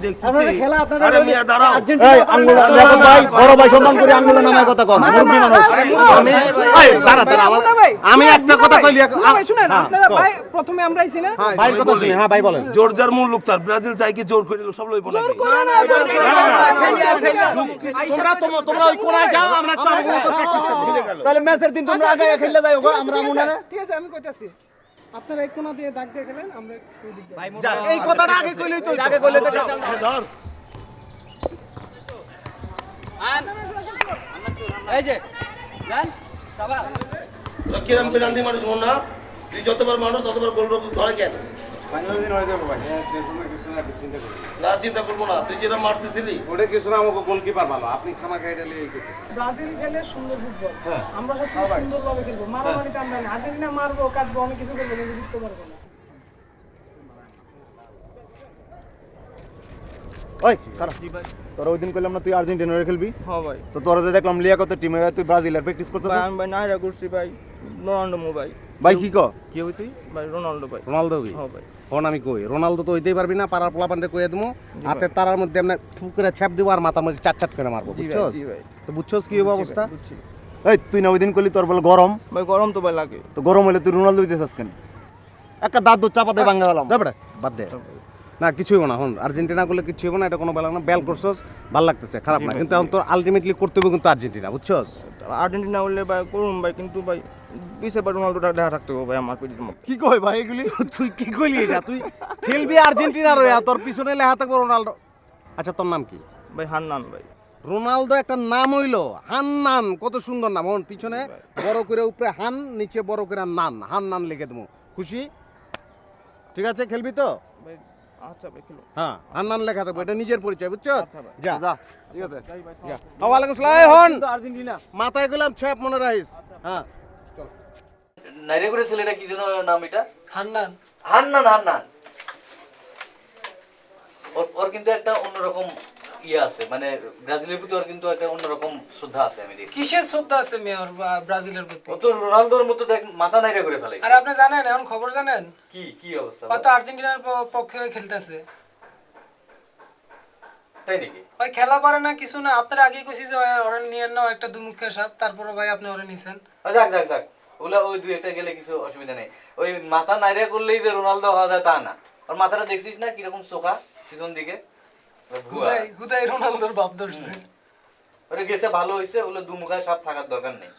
দেখছি আপনারা খেলা আপনারা আরে মিয়া দাঁড়াও এই আঙ্গুল দেখো ভাই বড় ভাই সম্মান করে আঙ্গুল নামায় কথা কন মুরব্বি মানুষ আমি এই দাঁড়া দাঁড়া আমি একটা কথা কইলি ভাই শুনেন আপনারা ভাই প্রথমে আমরা আইছি না ভাই কথা শুনি হ্যাঁ ভাই বলেন জোর যার মূল লোক তার ব্রাজিল চাই কি জোর করে সব লইব না তোমরা ওই কোনায় যাও আমরা একটু আমাদের মতো প্র্যাকটিস করছি তাহলে ম্যাচের দিন তোমরা আগে খেললে যাও গো আমরা মনে না ঠিক আছে আমি কইতাছি আপনারা এক কোণা দিয়ে দাগ দিয়ে খেলেন আমরা ওই দিক দিয়ে। যা, এই কথাটা আগে কইলেই তো আগে কইলে তো ধর এই যে জান বাবা কিরম পেনাল্টি মানুষ মন না তুই যতবার মানুষ ততবার গোল ধরে কেন ফাইনাল দিন হয়ে যাবে ভাই টেনশনের কিছু না চিন্তা করি না চিন্তা করবো না তুই যেটা মারতেছিলি ওটা কিছু না আমাকে গোলকিপার ভালো আপনি খামা খাইটা লিয়ে করতেছেন ব্রাজিল খেলে সুন্দর ফুটবল আমরা সব সুন্দরভাবে খেলবো মারামারিতে আমরা না আর্জেন্টিনা মারবো কাটবো অনেক কিছু করবো কিন্তু জিততে পারবো না ওই সারা তোরা ওই দিন কইলাম না তুই আর্জেন্টিনারে খেলবি হ্যাঁ ভাই তো তোরা যে দেখলাম লিয়াকতের টিমে তুই ব্রাজিলের প্র্যাকটিস করতেছিস ভাই আমি ভাই নাইরা করছি ভাই রোনাল্ডো মো ভাই ভাই কি কো কি হই তুই ভাই রোনাল্ডো ভাই রোনালদো কি হ্যাঁ ভাই ফোন আমি কই রোনালদো তো হইতেই পারবি না পাড়ার পোলাপানরে কইয়া দিমু হাতের তারার মধ্যে আমরা ফু করে ছাপ দিব আর মাথার মধ্যে চাট চাট করে মারবো জি ভাই, বুঝছস জি ভাই। তো বুঝছস কি হবে অবস্থা বুঝছি এই তুই না ওই দিন কইলি তোর বলে গরম ভাই গরম তো ভাই লাগে তো গরম হইলে তুই রোনালদো দিতেছিস কেন একটা দাঁত দুধ চাপাতে ভাঙা গেলাম দে বেটা বাদ দে না কিছু হইব না হন আর্জেন্টিনা করলে কিছু হইব না এটা কোনো বেলা না বেল করছস ভাল লাগতেছে খারাপ না কিন্তু এখন তোর আলটিমেটলি করতে হবে কিন্তু আর্জেন্টিনা বুঝছস আর্জেন্টিনা হলে ভাই করুন ভাই কিন্তু ভাই পিছে ভাই রোনাল্ডোটা দেখা থাকতে হবে ভাই আমার পিঠের মুখ কি কই ভাই এগুলি তুই কি কইলি এটা তুই খেলবি আর্জেন্টিনার হইয়া তোর পিছনে লেখা থাকবে রোনালদো আচ্ছা তোর নাম কি ভাই হান্নান ভাই রোনালদো একটা নাম হইলো হান্নান কত সুন্দর নাম হন পিছনে বড় করে উপরে হান নিচে বড় করে নান হান্নান লিখে দেবো খুশি ঠিক আছে খেলবি তো ভাই আচ্ছা ভাই খেলো হ্যাঁ হান্নান লেখা থাকবে এটা নিজের পরিচয় বুঝছো যা যা ঠিক আছে যা ওয়ালাইকুম আসসালাম হন কিন্তু আর্জেন্টিনা মাথায় গেলাম ছ্যাপ মনে রাখিস হ্যাঁ নাইরে করে ছেলেটা কি যেন নাম এটা হান্নান হান্নান হান্নান ওর কিন্তু একটা অন্যরকম ইয়ে আছে মানে ব্রাজিলের প্রতি ওর কিন্তু একটা অন্যরকম শ্রদ্ধা আছে আমি দেখি কিসের শ্রদ্ধা আছে মেয়র ব্রাজিলের প্রতি ও তো রোনালদোর মতো দেখ মাথা নাইরে করে ফেলে আর আপনি জানেন এখন খবর জানেন কি কি অবস্থা কত আর্জেন্টিনার পক্ষে হয়ে খেলতেছে তাই নাকি ভাই খেলা পারে না কিছু না আপনারা আগেই কইছি যে ওরা নিয়ে নাও একটা দুমুখের সাপ তারপরে ভাই আপনি ওরা নিছেন যাক যাক যাক ওলা ওই দুই একটা গেলে কিছু অসুবিধা নেই ওই মাথা নাইরে করলেই যে রোনালদো হওয়া যায় তা না ওর মাথাটা দেখছিস না কিরকম চোখা পিছন দিকে ভুয়া। হুদাই রোনালদোর বাপ ধরছে ওটা গেছে ভালো হয়েছে ওগুলো দুমুখা সাপ থাকার দরকার নেই